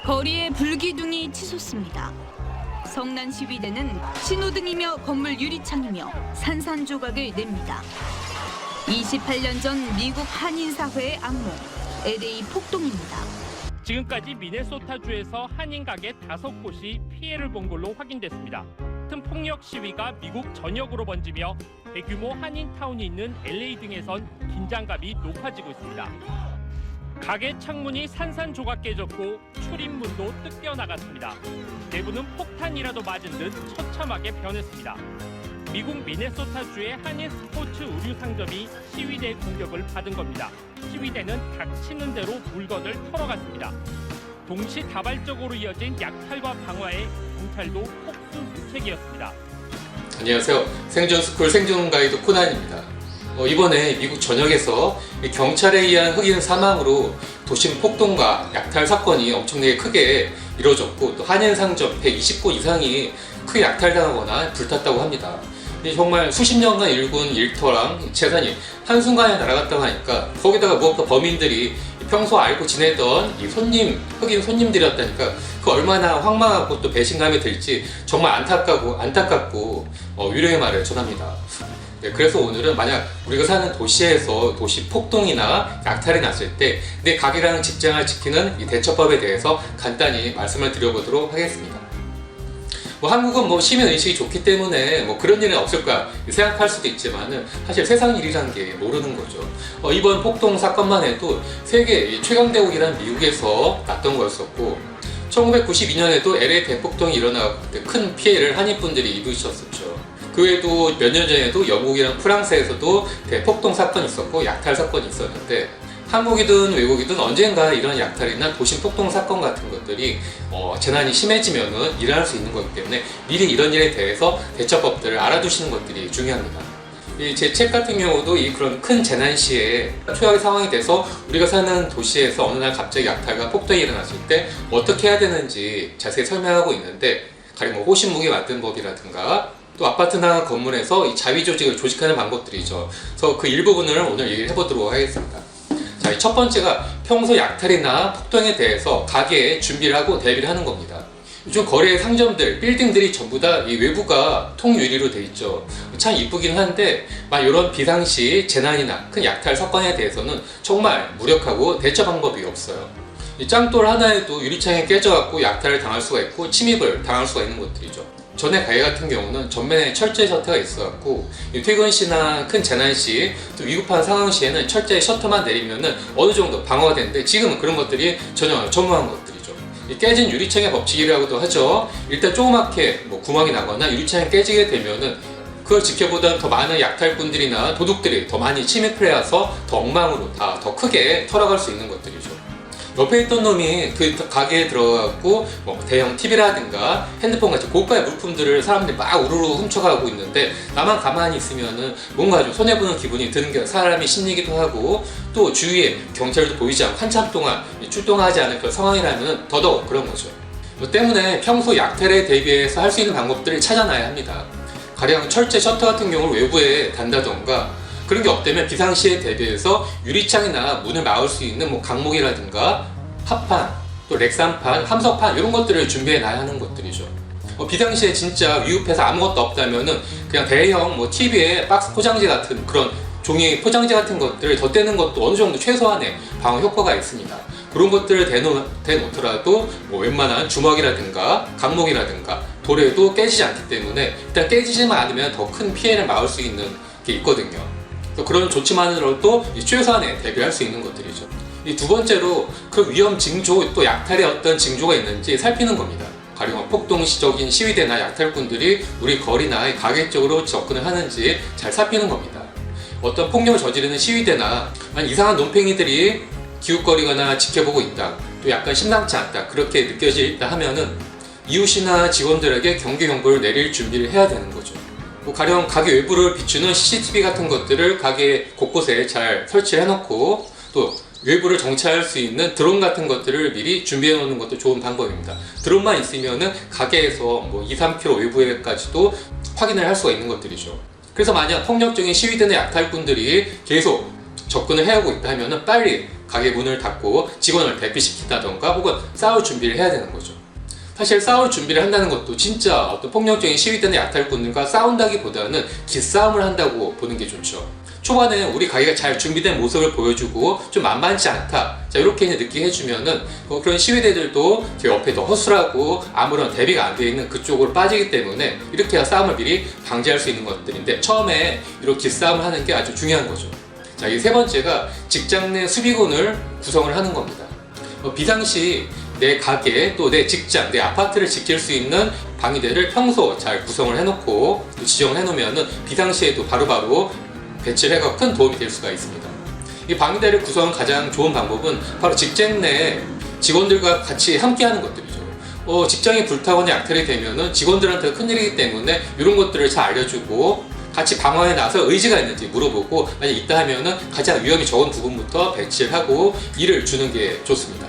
거리에 불기둥이 치솟습니다. 성난 시위대는 신호등이며 건물 유리창이며 산산조각을 냅니다. 28년 전 미국 한인사회의 악몽, LA 폭동입니다. 지금까지 미네소타주에서 한인 가게 5곳이 피해를 본 걸로 확인됐습니다. 같은 폭력 시위가 미국 전역으로 번지며 대규모 한인타운이 있는 LA 등에선 긴장감이 높아지고 있습니다. 가게 창문이 산산조각 깨졌고 출입문도 뜯겨나갔습니다. 내부는 폭탄이라도 맞은 듯 처참하게 변했습니다. 미국 미네소타주의 한인 스포츠 의류 상점이 시위대 공격을 받은 겁니다. 시위대는 닥치는 대로 물건을 털어갔습니다. 동시다발적으로 이어진 약탈과 방화에 경찰도 폭수무책이었습니다. 안녕하세요. 생존스쿨 생존 가이드 코난입니다. 이번에 미국 전역에서 경찰에 의한 흑인 사망으로 도심 폭동과 약탈 사건이 엄청나게 크게 이루어졌고, 또 한인 상점 120곳 이상이 크게 약탈당하거나 불탔다고 합니다. 정말 수십 년간 일군 일터랑 재산이 한순간에 날아갔다고 하니까, 거기다가 무엇보다 범인들이 평소 알고 지내던 이 흑인 손님들이었다니까 그 얼마나 황망하고 또 배신감이 들지 정말 안타깝고 위로의 말을 전합니다. 네, 그래서 오늘은 만약 우리가 사는 도시에서 도시 폭동이나 약탈이 났을 때 내 가게라는 직장을 지키는 이 대처법에 대해서 간단히 말씀을 드려보도록 하겠습니다. 한국은 시민의식이 좋기 때문에 그런 일은 없을 거야 생각할 수도 있지만 사실 세상 일이라는 게 모르는 거죠. 이번 폭동 사건만 해도 세계 최강대국이란 미국에서 났던 거였었고, 1992년에도 LA 대폭동이 일어나고 그때 큰 피해를 한인분들이 입으셨었죠. 그 외에도 몇 년 전에도 영국이랑 프랑스에서도 대폭동 사건이 있었고 약탈 사건이 있었는데, 한국이든 외국이든 언젠가 이런 약탈이나 도심 폭동 사건 같은 것들이 재난이 심해지면은 일어날 수 있는 거기 때문에 미리 이런 일에 대해서 대처법들을 알아두시는 것들이 중요합니다. 제 책 같은 경우도 그런 큰 재난 시에 최악의 상황이 돼서 우리가 사는 도시에서 어느 날 갑자기 약탈과 폭동이 일어났을 때 어떻게 해야 되는지 자세히 설명하고 있는데, 가령 호신무기 만드는 법이라든가 또 아파트나 건물에서 이 자위 조직을 조직하는 방법들이죠. 그래서 그 일부분을 오늘 얘기를 해보도록 하겠습니다. 자, 첫 번째가 평소 약탈이나 폭동에 대해서 가게에 준비를 하고 대비를 하는 겁니다. 요즘 거래 상점들, 빌딩들이 전부 다 이 외부가 통유리로 돼 있죠. 참 이쁘긴 한데 이런 비상시 재난이나 큰 약탈 사건에 대해서는 정말 무력하고 대처 방법이 없어요. 이 짱돌 하나에도 유리창이 깨져갖고 약탈을 당할 수가 있고 침입을 당할 수가 있는 것들이죠. 전에 가게 같은 경우는 전면에 철제 셔터가 있어갖고 퇴근 시나 큰 재난 시, 또 위급한 상황 시에는 철제 셔터만 내리면은 어느 정도 방어가 되는데, 지금은 그런 것들이 전혀 전무한 것들이죠. 이 깨진 유리창의 법칙이라고도 하죠. 일단 조그맣게 구멍이 나거나 유리창이 깨지게 되면은 그걸 지켜보던 더 많은 약탈꾼들이나 도둑들이 더 많이 침입을 해서 더 엉망으로 더 크게 털어갈 수 있는 것들이죠. 옆에 있던 놈이 그 가게에 들어가고 대형 TV라든가 핸드폰 같이 고가의 물품들을 사람들이 막 우르르 훔쳐가고 있는데, 나만 가만히 있으면은 뭔가 좀 손해보는 기분이 드는 게 사람이 심리기도 하고, 또 주위에 경찰도 보이지 않고 한참 동안 출동하지 않은 그런 상황이라면 더더욱 그런 거죠. 때문에 평소 약탈에 대비해서 할 수 있는 방법들을 찾아놔야 합니다. 가령 철제 셔터 같은 경우를 외부에 단다던가, 그런 게 없다면 비상시에 대비해서 유리창이나 문을 막을 수 있는 강목이라든가 합판, 또 렉산판, 함석판 이런 것들을 준비해 놔야 하는 것들이죠. 비상시에 진짜 위급해서 아무것도 없다면은 그냥 대형 TV에 박스 포장지 같은 그런 종이 포장지 같은 것들을 덧대는 것도 어느 정도 최소한의 방어 효과가 있습니다. 그런 것들을 대놓더라도 웬만한 주먹이라든가 강목이라든가 돌에도 깨지지 않기 때문에 일단 깨지지만 않으면 더 큰 피해를 막을 수 있는 게 있거든요. 그런 조치만으로도 최소한의 대비할 수 있는 것들이죠. 이 두 번째로 그 위험 징조, 또 약탈의 어떤 징조가 있는지 살피는 겁니다. 가령 폭동시적인 시위대나 약탈꾼들이 우리 거리나 가게 쪽으로 접근을 하는지 잘 살피는 겁니다. 어떤 폭력을 저지르는 시위대나 이상한 논팽이들이 기웃거리거나 지켜보고 있다, 또 약간 심상치 않다, 그렇게 느껴질다 하면은 이웃이나 직원들에게 경계 경보를 내릴 준비를 해야 되는 거죠. 가령 가게 외부를 비추는 CCTV 같은 것들을 가게 곳곳에 잘 설치를 해놓고, 또 외부를 정찰할 수 있는 드론 같은 것들을 미리 준비해 놓는 것도 좋은 방법입니다. 드론만 있으면은 가게에서 2-3km 외부에까지도 확인을 할 수가 있는 것들이죠. 그래서 만약 폭력적인 시위대나 약탈꾼들이 계속 접근을 해오고 있다 하면은 빨리 가게 문을 닫고 직원을 대피시킨다던가 혹은 싸울 준비를 해야 되는 거죠. 사실 싸울 준비를 한다는 것도 진짜 어떤 폭력적인 시위대나 약탈꾼들과 싸운다기보다는 기싸움을 한다고 보는 게 좋죠. 초반에 우리 가게가 잘 준비된 모습을 보여주고 좀 만만치 않다, 자 이렇게 느끼게 해주면은 그런 시위대들도 제 옆에 더 허술하고 아무런 대비가 안 되어 있는 그쪽으로 빠지기 때문에 이렇게 싸움을 미리 방지할 수 있는 것들인데, 처음에 이렇게 기싸움을 하는 게 아주 중요한 거죠. 자, 이 세 번째가 직장 내 수비군을 구성을 하는 겁니다. 비상시 내 가게, 또 내 직장, 내 아파트를 지킬 수 있는 방위대를 평소 잘 구성을 해놓고 또 지정을 해놓으면은 비상시에도 바로바로 배치를 해서 큰 도움이 될 수가 있습니다. 이 방위대를 구성한 가장 좋은 방법은 바로 직장 내 직원들과 같이 함께하는 것들이죠. 직장이 불타거나 약탈이 되면은 직원들한테 큰일이기 때문에 이런 것들을 잘 알려주고 같이 방어에 나서 의지가 있는지 물어보고, 만약 있다 하면은 가장 위험이 적은 부분부터 배치를 하고 일을 주는 게 좋습니다.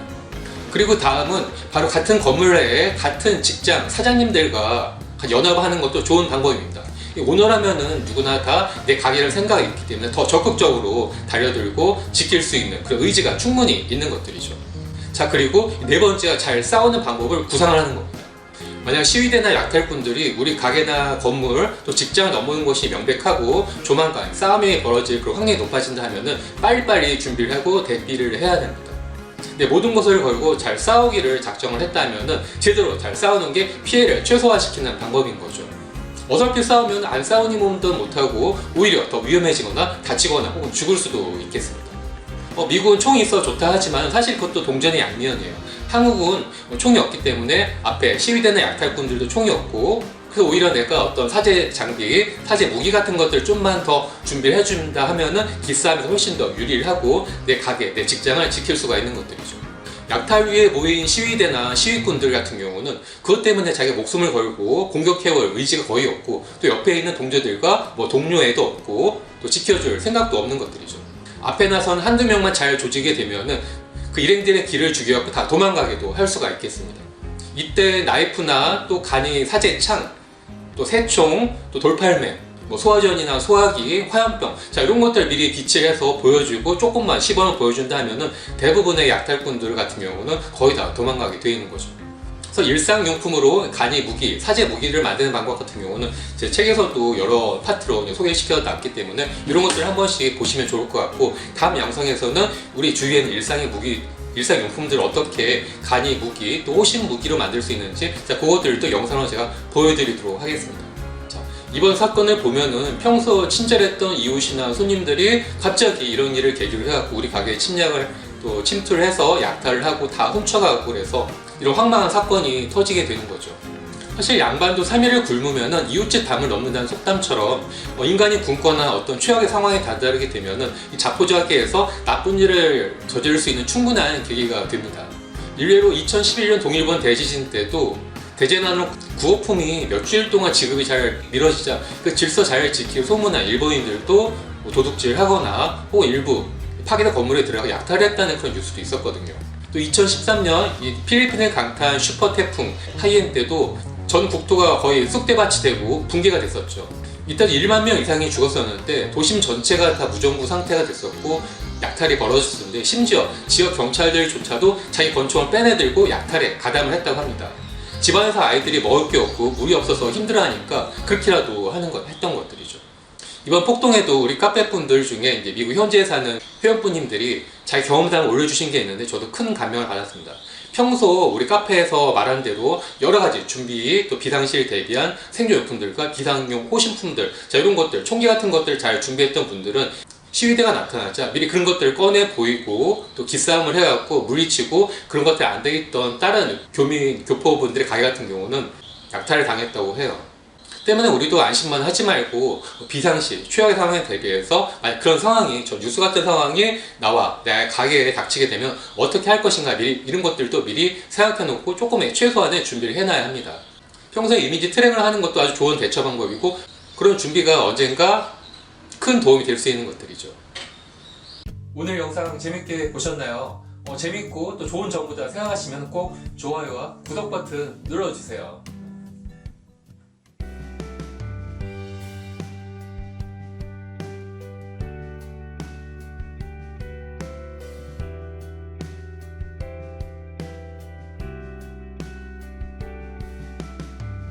그리고 다음은 바로 같은 건물 내에 같은 직장 사장님들과 연합하는 것도 좋은 방법입니다. 오너라면은 누구나 다 내 가게를 생각이 있기 때문에 더 적극적으로 달려들고 지킬 수 있는 그런 의지가 충분히 있는 것들이죠. 자, 그리고 네 번째가 잘 싸우는 방법을 구상을 하는 겁니다. 만약 시위대나 약탈꾼들이 우리 가게나 건물 또 직장을 넘보는 것이 명백하고 조만간 싸움이 벌어질 그런 확률이 높아진다 하면은 빨리빨리 준비를 하고 대비를 해야 됩니다. 근데 모든 것을 걸고 잘 싸우기를 작정을 했다면은 제대로 잘 싸우는 게 피해를 최소화시키는 방법인 거죠. 어설프게 싸우면 안 싸우니 몸도 못하고 오히려 더 위험해지거나 다치거나 혹은 죽을 수도 있겠습니다. 미국은 총이 있어 좋다 하지만 사실 그것도 동전의 양면이에요. 한국은 총이 없기 때문에 앞에 시위대나 약탈꾼들도 총이 없고, 그래서 오히려 내가 어떤 사제 장비, 사제 무기 같은 것들 좀만 더 준비를 해준다 하면은 기싸움에서 훨씬 더 유리를 하고 내 가게, 내 직장을 지킬 수가 있는 것들이죠. 약탈 위에 모인 시위대나 시위꾼들 같은 경우는 그것 때문에 자기가 목숨을 걸고 공격해올 의지가 거의 없고, 또 옆에 있는 동료들과 동료애도 없고 또 지켜줄 생각도 없는 것들이죠. 앞에 나선 한두 명만 잘 조지게 되면은 그 일행들의 길을 죽여갖고 다 도망가게도 할 수가 있겠습니다. 이때 나이프나 또 간이 사제창, 또 새총, 또 돌팔매, 소화전이나 소화기, 화염병, 자 이런 것들 미리 비치해서 보여주고 조금만 시범을 보여준다 하면은 대부분의 약탈꾼들 같은 경우는 거의 다 도망가게 되어 있는 거죠. 그래서 일상용품으로 간이 무기, 사제 무기를 만드는 방법 같은 경우는 제 책에서도 여러 파트로 소개시켜 놨기 때문에 이런 것들 한 번씩 보시면 좋을 것 같고, 다음 영상에서는 우리 주위에는 일상용품들 어떻게 간이 무기, 또 호신 무기로 만들 수 있는지, 자 그것들도 영상으로 제가 보여드리도록 하겠습니다. 이번 사건을 보면은 평소 친절했던 이웃이나 손님들이 갑자기 이런 일을 계기로 해갖고 우리 가게에 침략을 또 침투를 해서 약탈을 하고 다 훔쳐가고 그래서 이런 황망한 사건이 터지게 되는 거죠. 사실 양반도 3일을 굶으면은 이웃집 담을 넘는다는 속담처럼 인간이 굶거나 어떤 최악의 상황에 다다르게 되면은 이 자포자기해서 나쁜 일을 저지를 수 있는 충분한 계기가 됩니다. 일례로 2011년 동일본 대지진 때도 대재난으로 구호품이 며칠 동안 지급이 잘 미뤄지자 그 질서 잘 지키고 소문난 일본인들도 도둑질 하거나 혹은 일부 파괴된 건물에 들어가 약탈을 했다는 그런 뉴스도 있었거든요. 또 2013년 필리핀을 강타한 슈퍼 태풍 하이엔 때도 전 국토가 거의 쑥대밭이 되고 붕괴가 됐었죠. 이때 1만 명 이상이 죽었었는데 도심 전체가 다 무정부 상태가 됐었고 약탈이 벌어졌었는데, 심지어 지역 경찰들조차도 자기 권총을 빼내들고 약탈에 가담을 했다고 합니다. 집안에서 아이들이 먹을 게 없고 물이 없어서 힘들어하니까 그렇게라도 했던 것들이죠. 이번 폭동에도 우리 카페분들 중에 이제 미국 현지에 사는 회원분님들이 자기 경험담을 올려주신 게 있는데 저도 큰 감명을 받았습니다. 평소 우리 카페에서 말한 대로 여러 가지 준비, 또 비상시에 대비한 생존용품들과 비상용 호신품들, 자 이런 것들, 총기 같은 것들 잘 준비했던 분들은 시위대가 나타나자 미리 그런 것들을 꺼내 보이고 또 기싸움을 해갖고 물리치고 그런 것들이 안 되겠던 다른 교포분들의 가게 같은 경우는 약탈을 당했다고 해요. 때문에 우리도 안심만 하지 말고 비상시, 최악의 상황에 대비해서 만약 그런 상황이, 저 뉴스 같은 상황이 나와 내 가게에 닥치게 되면 어떻게 할 것인가, 미리 이런 것들도 미리 생각해 놓고 조금의 최소한의 준비를 해놔야 합니다. 평소에 이미지 트랙을 하는 것도 아주 좋은 대처 방법이고, 그런 준비가 언젠가 큰 도움이 될 수 있는 것들이죠. 오늘 영상 재밌게 보셨나요? 재밌고 또 좋은 정보다 생각하시면 꼭 좋아요와 구독 버튼 눌러주세요.